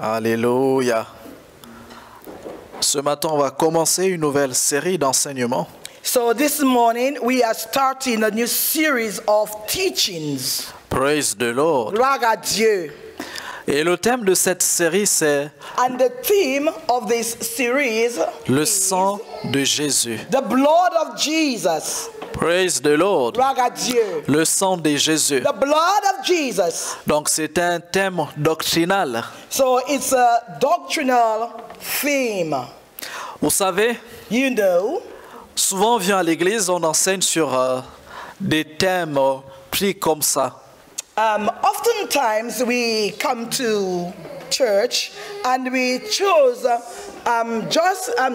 Alléluia. Ce matin, on va commencer une nouvelle série d'enseignements. So this morning we are starting a new series of teachings. Praise the Lord. Gloire à Dieu. Et le thème de cette série, c'est And the theme of this series le is sang de Jésus. the blood of Jesus. Praise the Lord. Gloire à Dieu. Le sang de Jésus. The blood of Jesus. Donc c'est un thème doctrinal. So it's a doctrinal theme. Vous savez, You know, souvent on vient à l'église, on enseigne sur des thèmes pris comme ça. oftentimes we come to church and we choose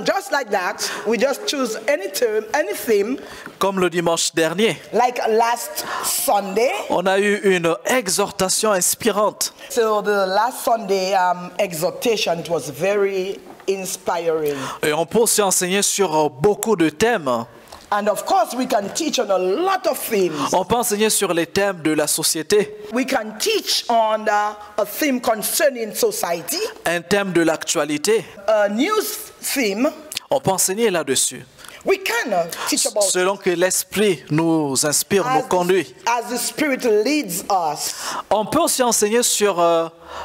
just like that. We just choose any term, any theme. Comme le dimanche dernier, Like last Sunday. on a eu une exhortation inspirante. So the last Sunday exhortation, it was very inspiring. Et on peut aussi enseigner sur beaucoup de thèmes. And of course we can teach on a lot of things. On peut enseigner sur les thèmes de la société, We can teach on a theme concerning society, un thème de l'actualité. a news theme. On peut enseigner là-dessus. We can teach about Selon que l'Esprit nous inspire, nous conduit. as the Spirit leads us. On peut aussi enseigner sur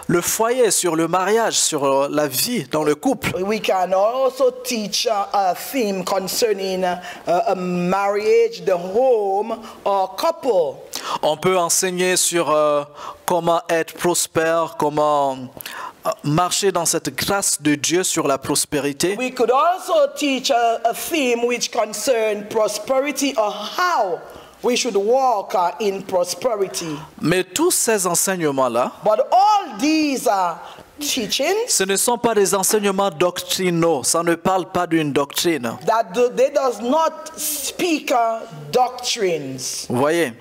le foyer, sur le mariage, sur la vie dans le couple. We can also teach a theme concerning a marriage, the home, or couple. On peut enseigner sur comment être prospère, comment marcher dans cette grâce de Dieu sur la prospérité. We could also teach a theme which concerns prosperity or how we should walk in prosperity. Mais tous ces enseignements-là, But all these teachings ce ne sont pas des enseignements doctrinaux. Ça ne parle pas d'une doctrine. they does not speak doctrines, Vous voyez?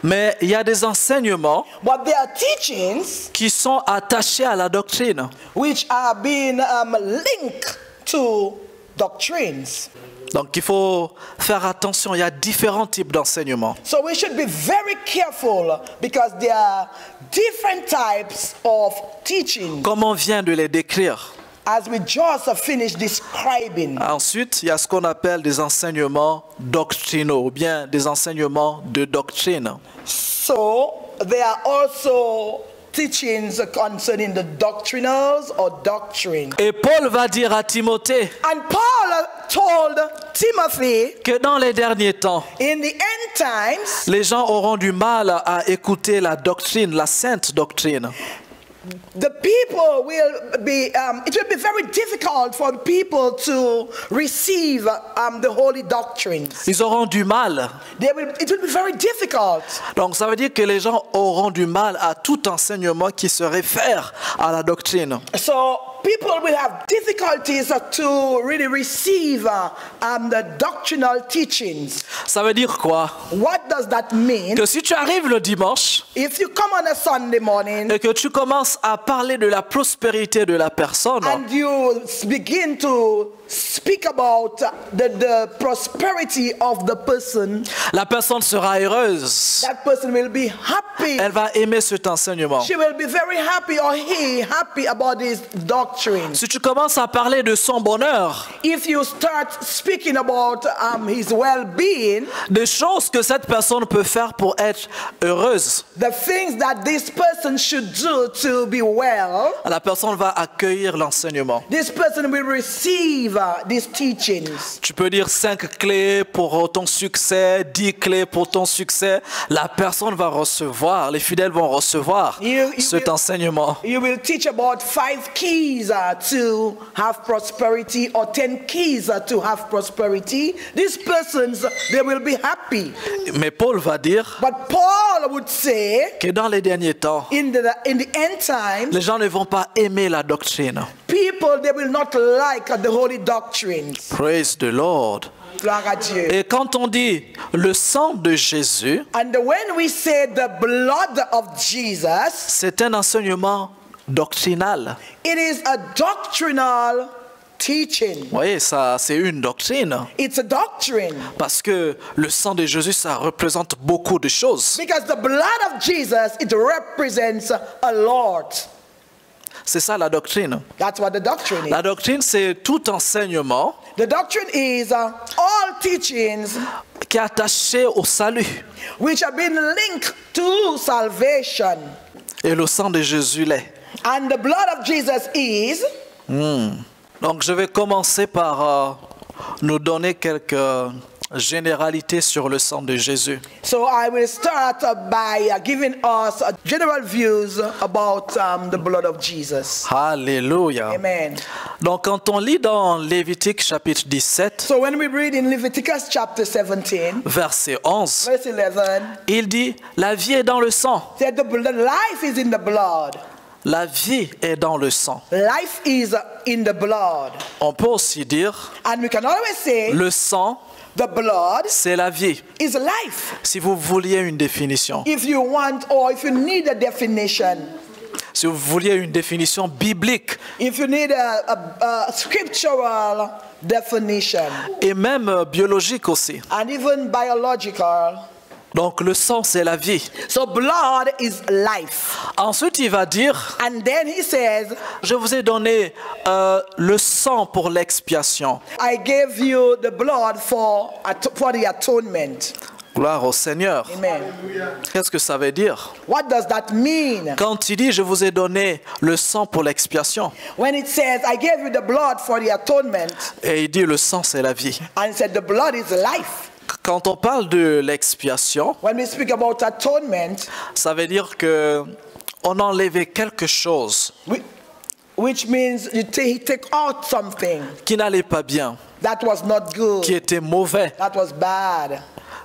Mais il y a des enseignements but they are teachings qui sont attachés à la doctrine. which are being linked to doctrines. Donc il faut faire attention, il y a différents types d'enseignements. So we should be very careful because there are different types of teaching, Comme on vient de les décrire. as we just finished describing. Ensuite, il y a ce qu'on appelle des enseignements doctrinaux ou bien des enseignements de doctrine. So there are also teachings concerning the doctrinals or doctrine. Et Paul va dire à Timothée And Paul told Timothy, que dans les derniers temps, in the end times, les gens auront du mal à écouter la doctrine, la sainte doctrine. the people will be, it will be very difficult for the people to receive the holy doctrines. Ils auront du mal. It will be very difficult. Donc ça veut dire que les gens auront du mal à tout enseignement qui se réfère à la doctrine. So people will have difficulties to really receive the doctrinal teachings. Ça veut dire quoi? What does that mean? Que si tu arrives le dimanche If you come on a Sunday morning et que tu commences à parler de la prospérité de la personne, and you begin to speak about the prosperity of the person, la personne sera heureuse. that person will be happy. Elle va aimer cet enseignement. She will be very happy, or he happy about this doctrine. Si tu commences à parler de son bonheur, If you start speaking about his well-being, des choses que cette personne peut faire pour être heureuse, the things that this person should do to be well, la personne va accueillir l'enseignement. this person will receive these teachings. Tu peux dire 5 clés pour ton succès, 10 clés pour ton succès. La personne va recevoir, les fidèles vont recevoir cet enseignement. You will teach about 5 keys to have prosperity, or 10 keys to have prosperity. These persons, they will be happy. Mais Paul va dire But Paul would say, que dans les derniers temps, in the end times, les gens ne vont pas aimer la doctrine. people, they will not like the holy doctrines. Praise the Lord. Gloire à Dieu. Et quand on dit le sang de Jésus, And when we say the blood of Jesus, c'est un enseignement doctrinal. it is a doctrinal teaching. Vous voyez, ça, c'est une doctrine. It's a doctrine. Parce que le sang de Jésus, ça représente beaucoup de choses. Because the blood of Jesus, it represents a lot. C'est ça la doctrine. That's what the doctrine is. La doctrine, c'est tout enseignement The doctrine is all teachings qui est attaché au salut. which have been linked to salvation. Et le sang de Jésus l'est. And the blood of Jesus is. Donc je vais commencer par nous donner quelques généralités sur le sang de Jésus. So I will start by giving us general views about the blood of Jesus. Alléluia. Amen. Donc quand on lit dans Lévitique chapitre 17, So when we read in Leviticus chapter 17, verset 11, verse 11, il dit, la vie est dans le sang. that the life is in the blood. La vie est dans le sang. Life is in the blood. On peut aussi dire, And we can always say le sang, the blood c'est la vie. is life. Si vous vouliez une définition, If you want or if you need a definition, si vous vouliez une définition biblique if you need a scriptural definition, et même biologique aussi. and even biological, Donc le sang, c'est la vie. so blood is life. Ensuite, il va dire, And then he says, je vous ai donné le sang pour l'expiation. I gave you the blood for the atonement. Gloire au Seigneur. Amen. Qu'est-ce que ça veut dire? What does that mean? Quand il dit, je vous ai donné le sang pour l'expiation, When it says, I gave you the blood for the atonement, et il dit, le sang, c'est la vie. and it said the blood is life. Quand on parle de l'expiation, When we speak about atonement, ça veut dire que on enlevait quelque chose which means he take out something qui n'allait pas bien, that was not good, qui était mauvais. that was bad.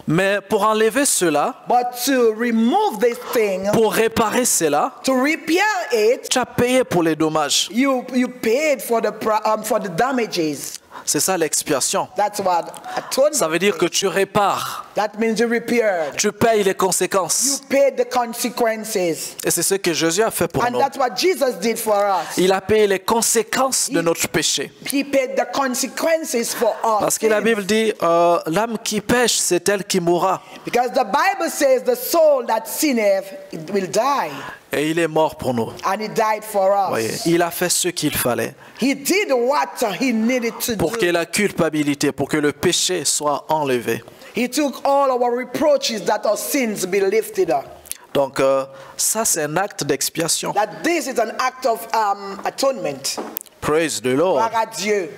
Mais pour enlever cela, But to remove this thing, pour réparer cela, to repair it, tu as payé pour les dommages. you paid for the damages. C'est ça l'expiation. That's what atonement Ça veut dire que is. tu répares, That means you repaired. tu payes les You conséquences. paid the consequences. Et c'est ce que Jésus a fait pour And nous. that's what Jesus did for us. Il a payé les conséquences de notre péché. He paid the consequences for us. Parce que la Bible dit, l'âme qui pêche, c'est elle qui mourra. Because the Bible says the soul that sinneth, it will die. Et il est mort pour nous. And he died for us. Voyez, il a fait ce qu'il fallait He did what he needed to pour que do. la culpabilité, pour que le péché soit enlevé. He took all our reproaches that our sins be lifted up. Donc ça, c'est un acte d'expiation. That this is an act of atonement. Praise the Lord. Gloire à Dieu.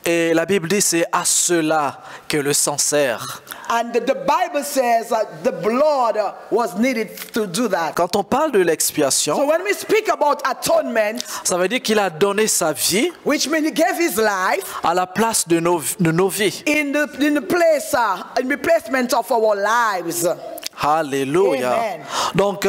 Et la Bible dit, c'est à cela que le sang sert. And the Bible says the blood was needed to do that. Quand on parle de So l'expiation, when we speak about atonement, ça veut dire qu'il a donné sa vie which means he gave his life à la place de nos vies. in the place, in replacement of our lives. Alléluia. Amen. Donc,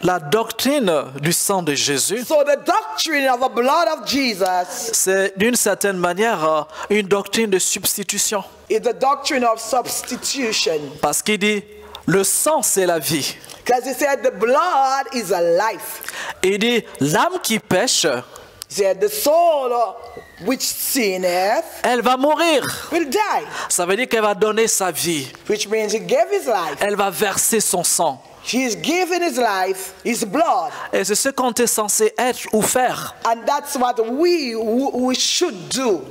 la doctrine du sang de Jésus, So the doctrine of the blood of Jesus c'est d'une certaine manière une doctrine de substitution. is the doctrine of substitution. Parce qu'il dit, le sang c'est la vie. Because he said the blood is a life. Et il dit, l'âme qui pêche, He said the soul which sinneth elle va mourir. will die. Ça veut dire qu'elle va donner sa vie. Which means he gave his life. Elle va verser son sang. He's given his life, his blood. Et c'est ce qu'on est censé être ou faire. And that's what we should do.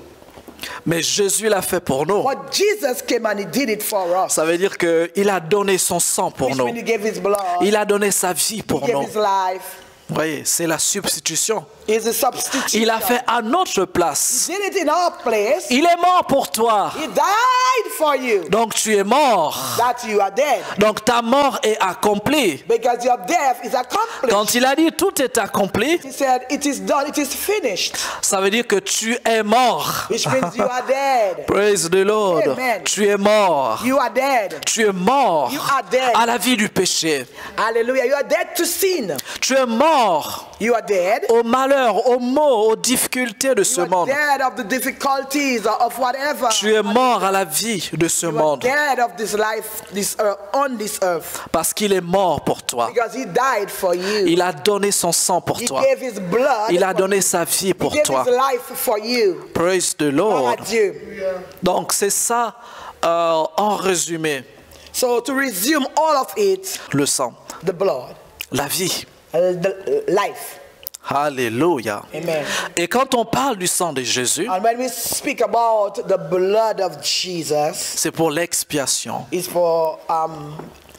Mais Jésus l'a fait pour nous. But Jesus came and he did it for us. Ça veut dire qu'il a donné son sang pour Which nous. means he gave his blood. Il a donné sa vie He pour gave nous. his life. Vous voyez, c'est la substitution. Is a substitution. Il a fait à notre place. He did it in our place. Il est mort pour toi. He died for you. Donc tu es mort. That you are dead. Donc ta mort est accomplie. Because your death is accomplished. Quand il a dit tout est accompli, He said, it is done, it is finished. ça veut dire que tu es mort. Which means you are dead. Praise the Lord. Amen. Tu es mort. You are dead. Tu es mort You are dead. à la vie du péché. Hallelujah. You are dead to sin. Tu es mort You are dead. au malheur, aux maux, aux difficultés de ce You are monde. dead of the difficulties of whatever. Tu es mort à la vie de ce You are monde dead of this life on this earth. parce qu'il est mort pour toi. Because he died for you. Il a donné son sang pour He toi. gave his blood. Il a for donné you. sa vie He pour gave toi. his life for you. Praise the Gloire Lord. à Dieu. Donc c'est ça en résumé, So to resume all of it, le sang, the blood, la vie. the life. Alléluia. Amen. Et quand on parle du sang de Jésus, And when we speak about the blood of Jesus, c'est pour l'expiation. it's for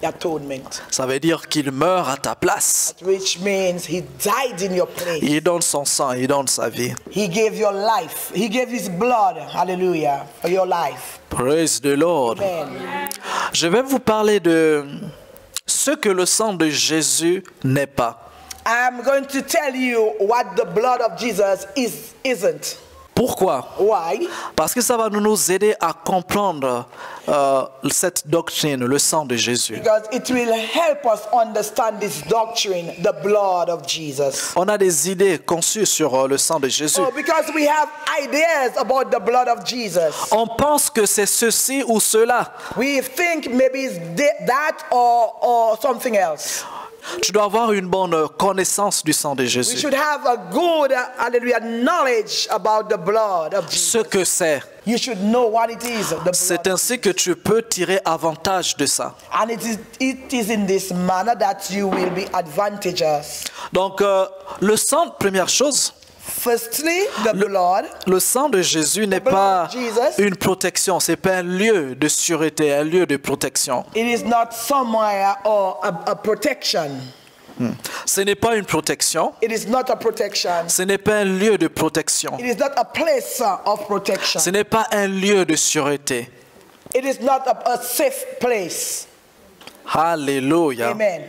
atonement, Ça veut dire qu'il meurt à ta place. which means he died in your place. Il donne son sang, il donne sa vie. He gave your life. He gave his blood, hallelujah, for your life. Praise the Lord. Amen. Je vais vous parler de ce que le sang de Jésus n'est pas. I'm going to tell you what the blood of Jesus isn't. Pourquoi? Why? Parce que ça va nous aider à comprendre cette doctrine, le sang de Jésus. Because it will help us understand this doctrine, the blood of Jesus. On a des idées conçues sur le sang de Jésus. Oh, because we have ideas about the blood of Jesus. On pense que c'est ceci ou cela. We think maybe it's that or something else. Tu dois avoir une bonne connaissance du sang de We Jésus. should have a good, hallelujah, knowledge about the blood of Jesus. Ce que c'est. You should know what it is, the C'est blood. ainsi que tu peux tirer avantage de ça. And it is in this manner that you will be advantageous. Donc, le sang, première chose, Firstly, the blood. le sang de Jésus n'est blood pas of Jesus. une protection, c'est pas un lieu de sûreté, un lieu de protection. It is not somewhere or a protection. Ce n'est pas une protection, It is not a protection. ce n'est pas un lieu de protection, It is not a place of protection. ce n'est pas un lieu de sûreté. It is not a safe place. Alléluia. Amen.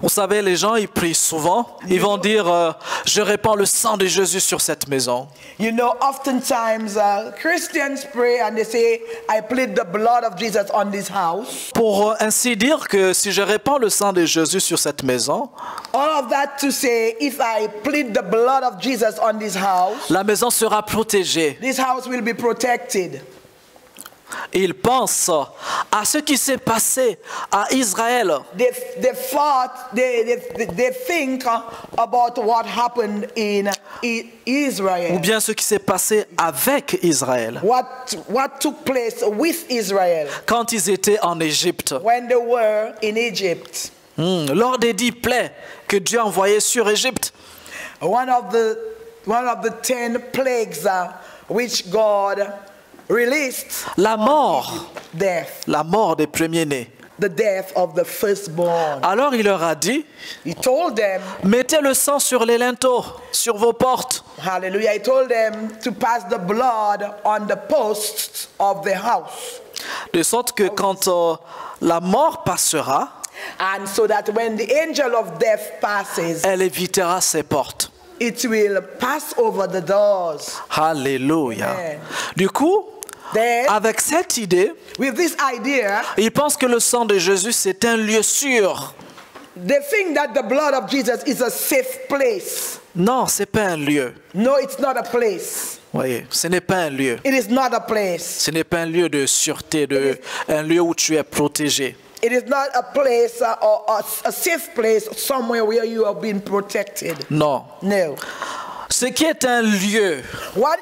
Vous savez, les gens, ils prient souvent, ils vont dire, je répands le sang de Jésus sur cette maison. You know, oftentimes Christians pray and they say, I plead the blood of Jesus on this house. Pour ainsi dire que si je répands le sang de Jésus sur cette maison, All of that to say, if I plead the blood of Jesus on this house, la maison sera protégée. this house will be protected. Ils pensent à ce qui s'est passé à Israël. They think about what happened in Ou Israel. bien ce qui s'est passé avec Israël. What took place with Israel Quand ils étaient en Égypte. when they were in Egypt. Lors des 10 plaies que Dieu a envoyées sur Égypte. One of the 10 plagues which God released, La mort des premiers-nés. the death of the firstborn. Alors il leur a dit, He told them, mettez le sang sur les linteaux, sur vos portes. hallelujah, he told them to pass the blood on the posts of the house. De sorte que quand la mort passera, And so that when the angel of death passes, elle évitera ses portes. it will pass over the doors. Alléluia. Amen. Du coup, Then, avec cette idée, with this idea, ils pensent que le sang de Jésus, c'est un lieu sûr. they think that the blood of Jesus is a safe place. Non, c'est pas un lieu. No, it's not a place. Voyez, ce n'est pas un lieu. It is not a place. Ce n'est pas un lieu de sûreté, un lieu où tu es protégé. It is not a place or a safe place somewhere where you are being protected. Non. No. Ce qui est un lieu, What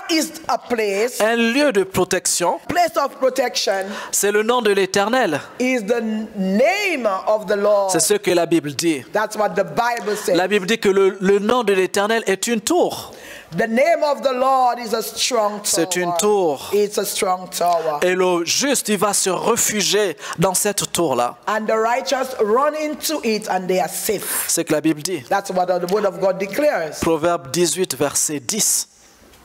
is a place? un lieu de protection, Place of protection c'est le nom de l'Éternel. is the name of the Lord. C'est ce que la Bible dit. That's what the Bible says. La Bible dit que le nom de l'Éternel est une tour. The name of the Lord is a strong tower. C'est une tour. It's a strong tower. Et le juste, il va se réfugier dans cette tour-là. And the righteous run into it and they are safe. C'est ce que la Bible dit. That's what the word of God declares. Proverbe 18, verset 10.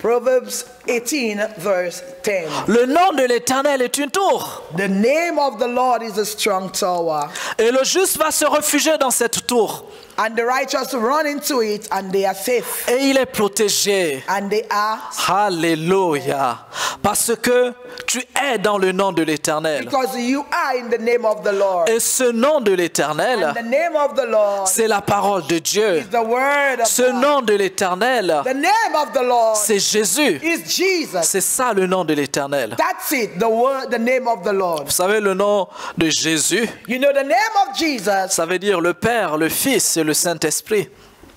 Proverbs 18 verse 10. Le nom de l'Éternel est une tour. The name of the Lord is a strong tower. Et le juste va se réfugier dans cette tour. And the righteous run into it and they are safe. Et il est protégé. And they are Alléluia. Parce que tu es dans le nom de l'Éternel. because you are in the name of the Lord. Et ce nom de l'Éternel, And the name of the Lord c'est la parole de Dieu. is the word of Ce God. nom de l'Éternel, The name of the Lord c'est Jésus. is Jesus. C'est ça le nom de l'Éternel. That's it, the name of the Lord. Vous savez, le nom de Jésus, You know, the name of Jesus, ça veut dire le Père, le Fils et le Saint-Esprit.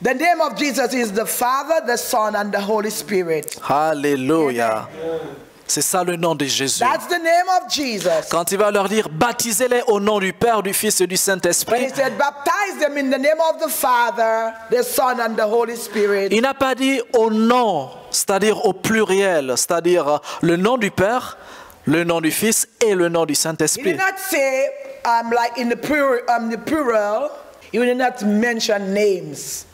the name of Jesus is the Father, the Son, and the Holy Spirit. Alléluia. C'est ça le nom de Jésus. That's the name of Jesus. Quand il va leur dire, baptisez-les au nom du Père, du Fils et du And Saint-Esprit, he said, baptize them in the name of the Father, the Son, and the Holy Spirit. il n'a pas dit au nom, c'est-à-dire au pluriel, c'est-à-dire le nom du Père, le nom du Fils et le nom du He Saint-Esprit. did not say, like in the plural, he did not mention names.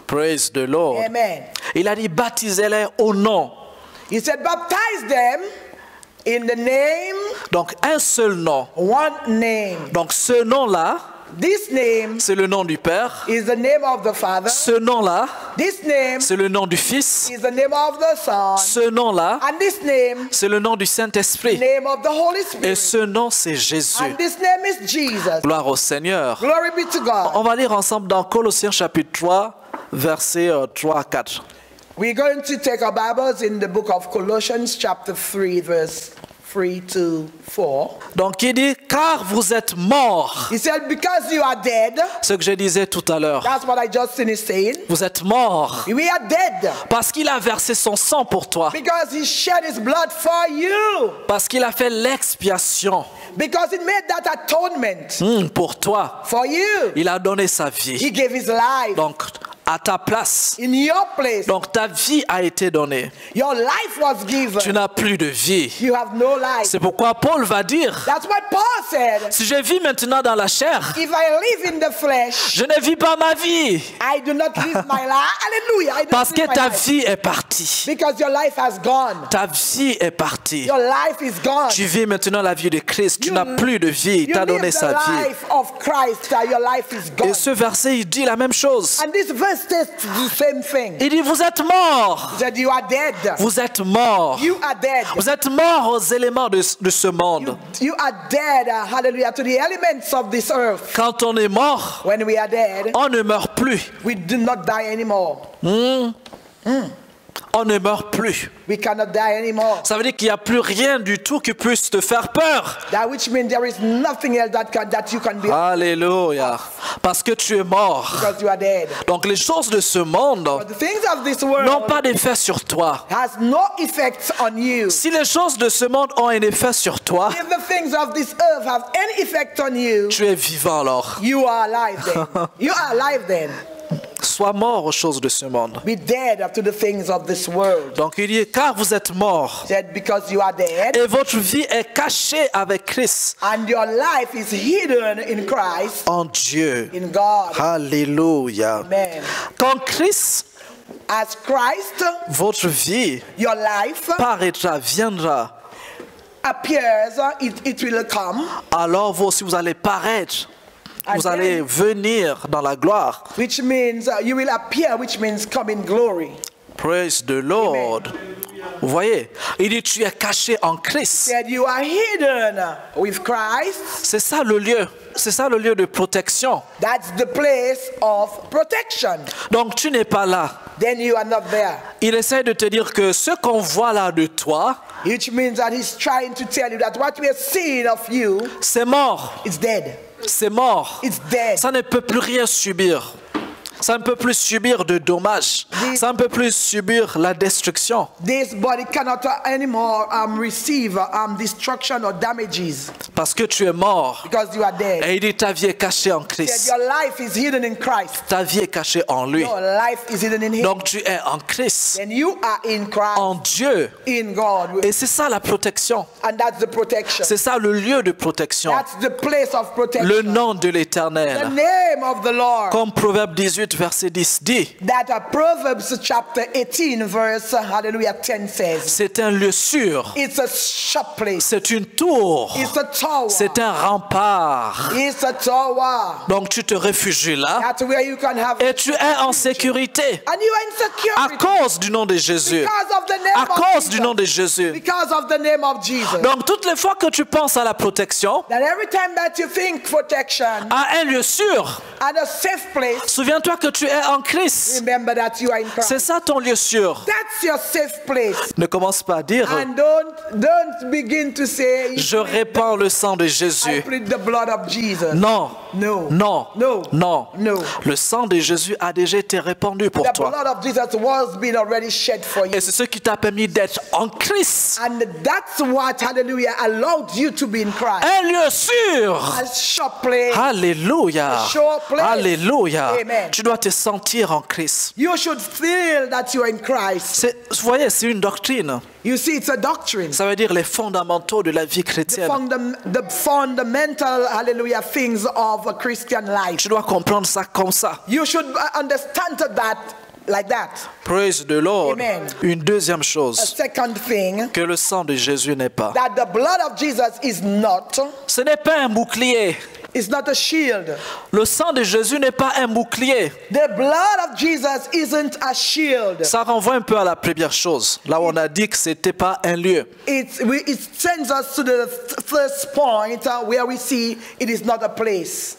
Praise the Lord. Amen. Il a dit, baptisez-les au nom. He said, baptize them in the name, Donc un seul nom. one name. Donc ce nom-là, This name c'est le nom du Père. is the name of the Father. Ce nom-là, This name c'est le nom du Fils. is the name of the Son. Ce nom-là, And this name, c'est le nom du Saint-Esprit. name of the Holy Et Spirit. ce nom, c'est Jésus. And this name is Jesus. Gloire au Seigneur. Glory be to God. On va lire ensemble dans Colossiens chapitre 3, versets 3 à 4. We're going to take our Bibles in the book of Colossians chapter 3 verse 3 to 4. Donc il dit, car vous êtes morts. He said, because you are dead, Ce que je disais tout à l'heure. that's what I just finished saying. Vous êtes morts We are dead parce qu'il a versé son sang pour toi. because he shed his blood for you. Parce qu'il a fait l'expiation Because he made that atonement pour toi. for you. Il a donné sa vie. He gave his life Donc à ta place. in your place. Donc ta vie a été donnée. Your life was given. Tu n'as plus de vie. You have no life. C'est pourquoi Paul va dire, That's what Paul said. si je vis maintenant dans la chair, If I live in the flesh, je ne vis pas ma vie. I do not live my life. Hallelujah. I Parce don't que live my ta life. vie est partie. Because your life has gone. Ta vie est partie. Your life is gone. Tu vis maintenant la vie de Christ. Tu n'as plus de vie. Il You t'a live donné the sa vie. life of Christ. Your life is gone. Et ce verset, il dit la même chose. And this verse says the same thing. Il dit, vous êtes morts. He said, you are dead. Vous êtes morts. You are dead. Vous êtes morts aux éléments de ce monde. You are dead, hallelujah, to the elements of this earth. Quand on est mort, When we are dead, on ne meurt plus. we do not die anymore. On ne meurt plus. We cannot die anymore. Ça veut dire qu'il n'y a plus rien du tout qui puisse te faire peur. That which means there is nothing else that you can be Alléluia. Parce que tu es mort. because you are dead. Donc les choses de ce monde But the things of this world n'ont pas d'effet sur toi. has no effect on you. Si les choses de ce monde ont un effet sur toi, If the things of this earth have any effect on you, tu es vivant alors. you are alive then. You are alive then. Sois mort aux choses de ce monde. Be dead to the things of this world. Donc il dit, car vous êtes morts Said because you are dead et votre vie est cachée avec Christ and your life is hidden in Christ, en Dieu. in God. Alléluia. Amen. Quand Christ, As Christ, votre vie, your life paraîtra, viendra, appears, it will come, alors vous aussi vous allez paraître. Vous allez venir dans la gloire. which means you will appear, which means come in glory. Praise the Lord. Vous voyez, il dit tu es caché en Christ. Said you are hidden with Christ. C'est ça le lieu. C'est ça le lieu de protection. That's the place of protection. Donc tu n'es pas là. Then you are not there. Il essaie de te dire que ce qu'on voit là de toi, Which means that he's trying to tell you that what we are seeing of you c'est mort. is dead. C'est mort. It's dead. Ça ne peut plus rien subir. Ça ne peut plus subir de dommages. Ça ne peut plus subir la destruction. This body cannot anymore receive destruction or damages Parce que tu es mort. because you are dead. Et il dit ta vie est cachée en That Christ. your life is hidden in Christ. Ta vie est cachée en lui. Your life is hidden in Him. Donc tu es en Christ, And you are in Christ, en Dieu. in God. Et c'est ça la protection. And that's the protection. C'est ça le lieu de protection. That's the place of protection. Le nom de The l'Éternel. name of the Lord. Comme Proverbe 18, verset 10 dit, That Proverbs chapter 18 verse hallelujah 10 says. c'est un lieu sûr. It's a sure place. C'est une tour. It's a tower. C'est un rempart. It's a tower. Donc tu te réfugies là That's where you can have. et tu es en sécurité And you are in à security. cause du nom de Jésus. Because of the name À of cause Jesus. du nom de Jésus. Because of the name of Jesus. Donc toutes les fois que tu penses à la protection, That every time that you think protection à un lieu sûr, and a safe place, souviens-toi que tu es en Christ. remember that you are in Christ. C'est ça ton lieu sûr. That's your safe place. Ne commence pas à dire And don't begin to say je répands le sang de I Jésus. plead the blood of Jesus. Non. No. Non. No. Non. No. Le sang de Jésus a déjà été répandu pour The toi. blood of Jesus was being already shed for you. Et c'est ce qui t'a permis d'être en Christ. And that's what, hallelujah, allowed you to be in Christ. Un lieu sûr. A sure place. Alléluia. A sure place. Alléluia. Amen. Tu dois te sentir en Christ. You should feel that you're in Christ. Vous voyez, c'est une doctrine. You see, it's a doctrine. Ça veut dire les fondamentaux de la vie chrétienne. The fundamental, hallelujah, things of a Christian life. Tu dois comprendre ça comme ça. You should understand that like that. Praise the Lord. Amen. Une deuxième A chose second thing, que le sang de Jésus n'est pas. that the blood of Jesus is not, Ce n'est pas un bouclier. it's not a shield. Le sang de Jésus n'est pas un bouclier. The blood of Jesus isn't a shield. Ça renvoie un peu à la première chose. Là où on a dit que c'était pas un lieu. It sends us to the first point where we see it is not a place.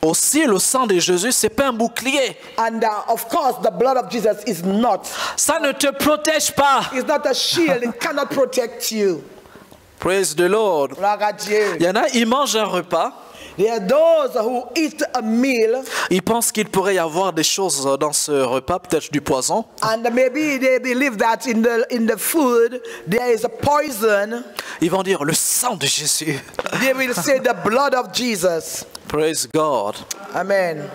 Aussi, le sang de Jésus, c'est pas un bouclier. And of course, the blood of Jesus is not. Ça ne te protège pas. It's not a shield. It cannot protect you. Praise the Lord. Gloire à Dieu. Il y en a, ils mangent un repas. There are those who eat a meal Ils pensent qu'il pourrait y avoir des choses dans ce repas, peut-être du poison. and maybe they believe that in the food there is a poison. Ils vont dire le sang de Jésus. They will say the blood of Jesus. Praise God. Amen.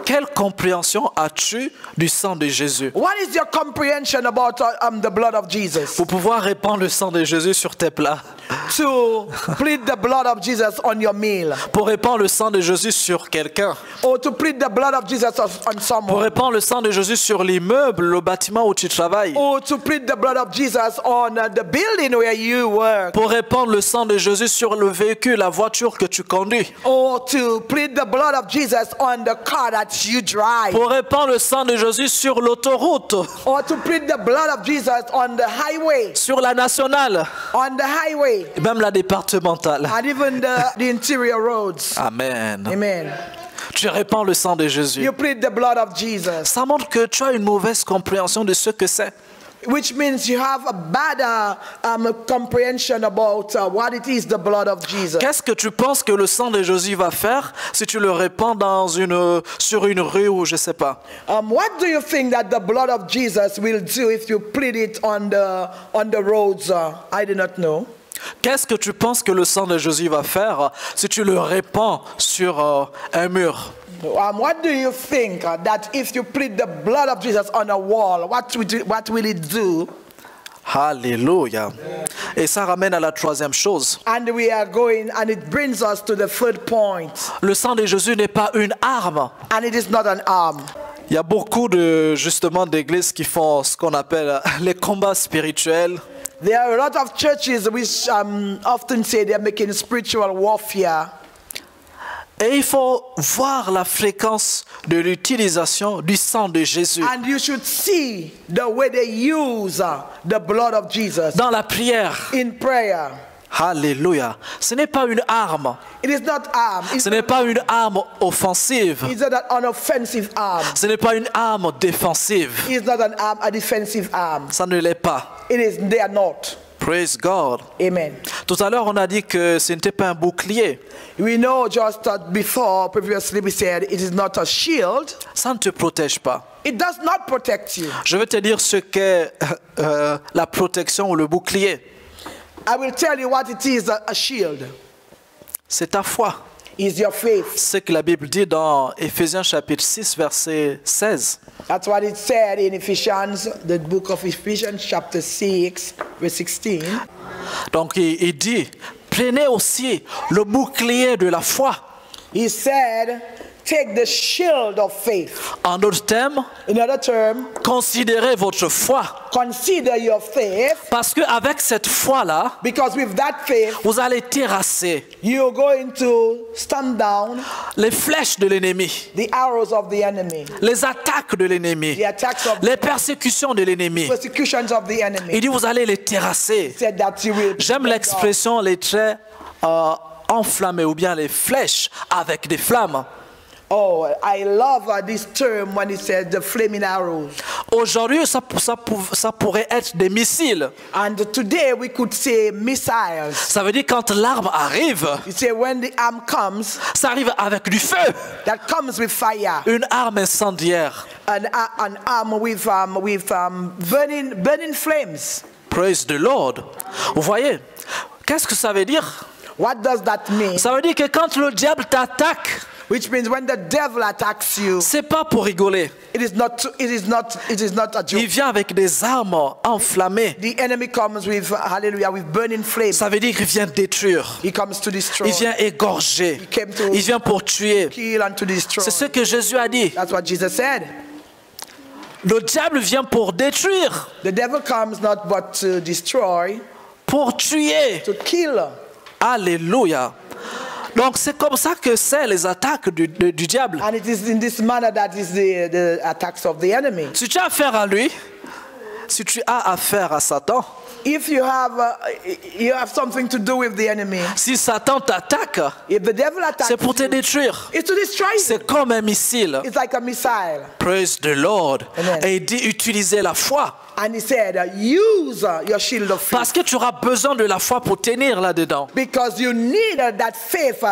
Quelle compréhension as-tu du sang de Jésus? What is your comprehension about the blood of Jesus? Pour pouvoir répandre le sang de Jésus sur tes plats. To plead the blood of Jesus on your meal. Pour répandre le sang de Jésus sur quelqu'un. Or to plead the blood of Jesus on Pour someone. répandre le sang de Jésus sur l'immeuble, le bâtiment où tu travailles. Or to plead the blood of Jesus on the building where you work. Pour répandre le sang de Jésus sur le véhicule, la voiture que tu conduis. Or to plead the blood of Jesus on the car that you drive. Pour répandre le sang de Jésus sur l'autoroute, Or to plead the blood of Jesus on the highway. sur la nationale, On the highway. et même la départementale. And even the interior roads. Amen. Amen. Tu répands le sang de Jésus. You plead the blood of Jesus. Ça montre que tu as une mauvaise compréhension de ce que c'est. Which means you have a bad comprehension about what it is, the blood of Jesus. Qu'est-ce que tu penses que le sang de Jésus va faire si tu le répands sur une rue ou je sais pas? What do you think that the blood of Jesus will do if you plead it on the roads? I do not know. Qu'est-ce que tu penses que le sang de Jésus va faire si tu le répands sur un mur? What do you think that if you plead the blood of Jesus on a wall, what will it do? Alléluia. Et ça ramène à la troisième chose. And we are going, and it brings us to the third point. Le sang de Jésus n'est pas une arme. And it is not an arm. Il y a beaucoup justement d'églises qui font ce qu'on appelle les combats spirituels. There are a lot of churches which often say they're making spiritual warfare. Et il faut voir la fréquence de l'utilisation du sang de Jésus And you should see the way they use the blood of Jesus dans la prière. in prayer. Alléluia. Ce n'est pas une arme. It is not arm. Ce n'est pas une arme offensive. It's not an offensive arm. Ce n'est pas une arme défensive. It's not an arm, a defensive arm. Ça ne l'est pas. They are not. Praise God. Amen. Tout à l'heure, on a dit que ce n'était pas un bouclier. We know just previously we said it is not a shield. Ça ne te protège pas. It does not protect you. Je vais te dire ce qu'est la protection ou le bouclier. I will tell you what it is, a shield. C'est ta foi. Is your faith. C'est ce que la Bible dit dans Éphésiens chapitre 6, verset 16. That's what it said in Ephesians, the book of Ephesians chapter 6, verse 16. Donc il dit, prenez aussi le bouclier de la foi. He said, take the shield of faith. En d'autres termes, In other terms, considérez votre foi. consider your faith, Parce qu'avec cette foi-là, because with that faith, vous allez terrasser you're going to stand down les flèches de l'ennemi, the arrows of the enemy, les attaques de l'ennemi, the attacks of les persécutions de l'ennemi. persecutions of the enemy. Il dit, vous allez les terrasser. Said that you will. J'aime l'expression les traits enflammés ou bien les flèches avec des flammes. Oh, I love this term when it says the flaming arrows. Aujourd'hui, ça pourrait être des missiles. And today we could say missiles. Ça veut dire quand l'arme arrive, You say when the arm comes, ça arrive avec du feu. that comes with fire. Une arme incendiaire. An arm with burning flames. Praise the Lord. Vous voyez, qu'est-ce que ça veut dire? What does that mean? Ça veut dire que quand le diable t'attaque, Which means when the devil attacks you, c'est pas pour rigoler. it is not a joke. Il vient avec des armes enflammées. The enemy comes with hallelujah with burning flames. Ça veut dire qu'il vient détruire. He comes to destroy. Il vient égorger. He came to Il vient pour tuer. kill and to destroy. C'est ce que Jésus a dit. That's what Jesus said. Le diable vient pour détruire, The devil comes not but to destroy, pour tuer. to kill. Alléluia. Donc c'est comme ça que c'est les attaques du diable. And it is in this manner that is the attacks of the enemy. Si tu as affaire à lui, si tu as affaire à Satan, If you have something to do with the enemy, si Satan t'attaque, if the devil attacks c'est pour te you, détruire. it's to destroy you. C'est comme un missile. It's like a missile. Praise the Lord. Amen. Et il dit utiliser la foi. And he said, use your shield of faith. Parce que tu auras besoin de la foi pour tenir là-dedans. Because you need that faith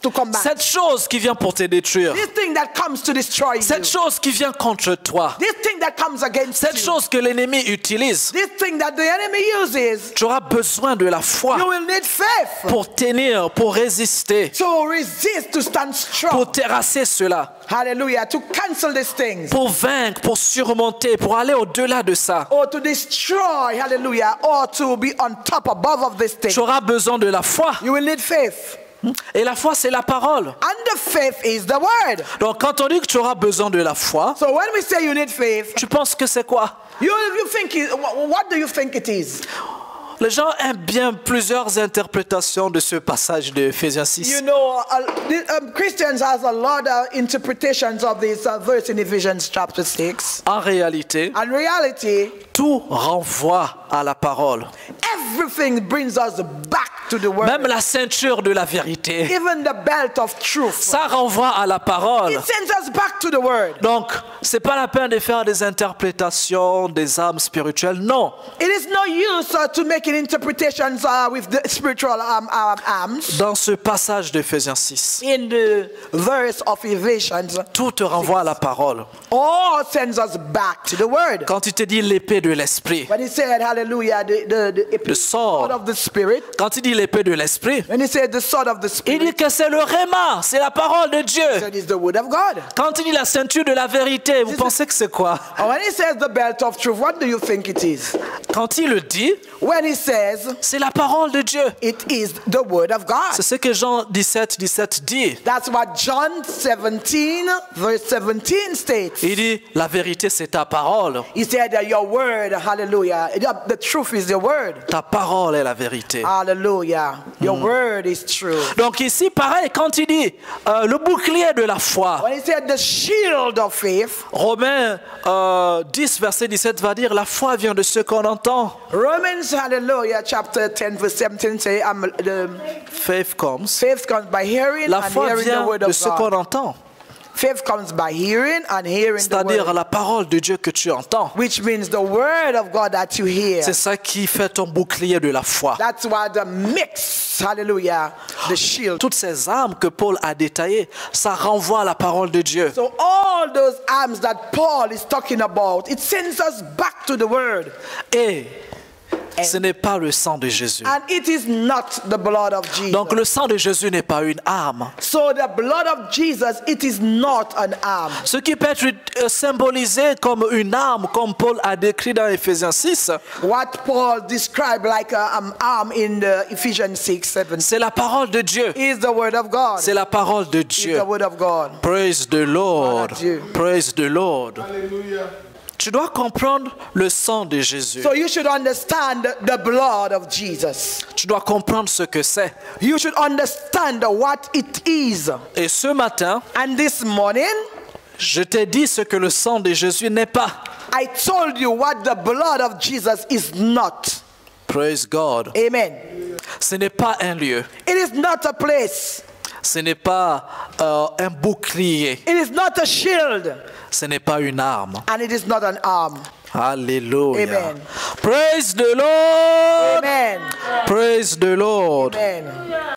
to combat. Cette chose qui vient pour te détruire. This thing that comes to destroy you. Cette chose qui vient contre toi. This thing that comes against Cette you. chose que l'ennemi utilise. This thing that the enemy uses. Tu auras besoin de la foi You will need faith pour tenir, pour résister, to resist, to stand strong. pour terrasser cela, Hallelujah. To cancel these things. pour vaincre, pour surmonter, pour aller au-delà de ça. Or to destroy. Hallelujah. Or to be on top, above of this thing. Tu auras besoin de la foi. You will need faith. Et la foi, c'est la parole. And the faith is the word. Donc quand on dit que tu auras besoin de la foi, So when we say you need faith, tu penses que c'est quoi? you think what do you think it is? Les gens aiment bien plusieurs interprétations de ce passage de Ephésiens 6. You know, Christians has a lot of interpretations of this verse in Ephesians chapter 6. En réalité, In reality, tout renvoie à la parole. everything brings us back to the word. Même la ceinture de la vérité, Even the belt of truth. ça renvoie à la parole. It sends us back to the word. Donc, c'est pas la peine de faire des interprétations des âmes spirituelles, non. It is no use to making interpretations with the spiritual arms. Dans ce passage d'Éphésiens 6, In the verse of Ephesians, tout te renvoie à la parole. all sends us back to the word. Quand il te dit l'épée de l'esprit, When he said, hallelujah, the sword. sword of the spirit. quand il dit l'épée de l'esprit, When he said the sword of the il spirit, dit que c'est le réma, c'est la parole de Dieu. that is the word of God. Quand il dit la ceinture de la vérité, vous pensez que c'est quoi? And when he says the belt of truth, what do you think it is? Quand il le dit, When he says c'est la parole de Dieu. it is the word of God. C'est ce que Jean 17 dit. That's what John 17 verse 17 states. Il dit, la vérité c'est ta parole. He said that your word, hallelujah, the truth is your word. Ta parole est la vérité. Hallelujah. Your word is true. Donc ici, pareil, quand il dit le bouclier de la foi, When he said the shield of faith, Romains 10, verset 17 va dire, la foi vient de ce qu'on entend. Romans, hallelujah, chapter 10 verse 17 say, the Faith comes. faith comes by hearing La and foi hearing the vient word de of ce qu'on God. entend. Faith comes by hearing and hearing the C'est-à-dire word, la parole de Dieu que tu entends. which means the word of God that you hear. C'est ça qui fait ton bouclier de la foi. That's what the mix, hallelujah, the shield. Toutes ces armes que Paul a détaillées, ça renvoie à la parole de Dieu. So all those arms that Paul is talking about, it sends us back to the word. Et ce n'est pas le sang de Jésus. And it is not the blood of Jesus. Donc le sang de Jésus n'est pas une arme. So the blood of Jesus, it is not an arm. Ce qui peut être symbolisé comme une arme, comme Paul a décrit dans Ephésiens 6, What Paul described like an arm in the Ephesians 6:7 c'est la parole de Dieu. is the word of God. C'est la parole de Is Dieu. the word of God. Praise the Lord. Dieu. Praise the Lord. Tu dois comprendre le sang de Jésus. So you should understand the blood of Jesus. Tu dois comprendre ce que c'est. You should understand what it is. Et ce matin, And this morning, je t'ai dit ce que le sang de Jésus n'est pas. I told you what the blood of Jesus is not. Praise God. Amen. Ce n'est pas un lieu. It is not a place. Ce n'est pas un bouclier. It is not a shield. Ce n'est pas une arme. And it is not an arm. Alléluia. Amen. Praise the Lord. Amen. Praise the Lord. Amen.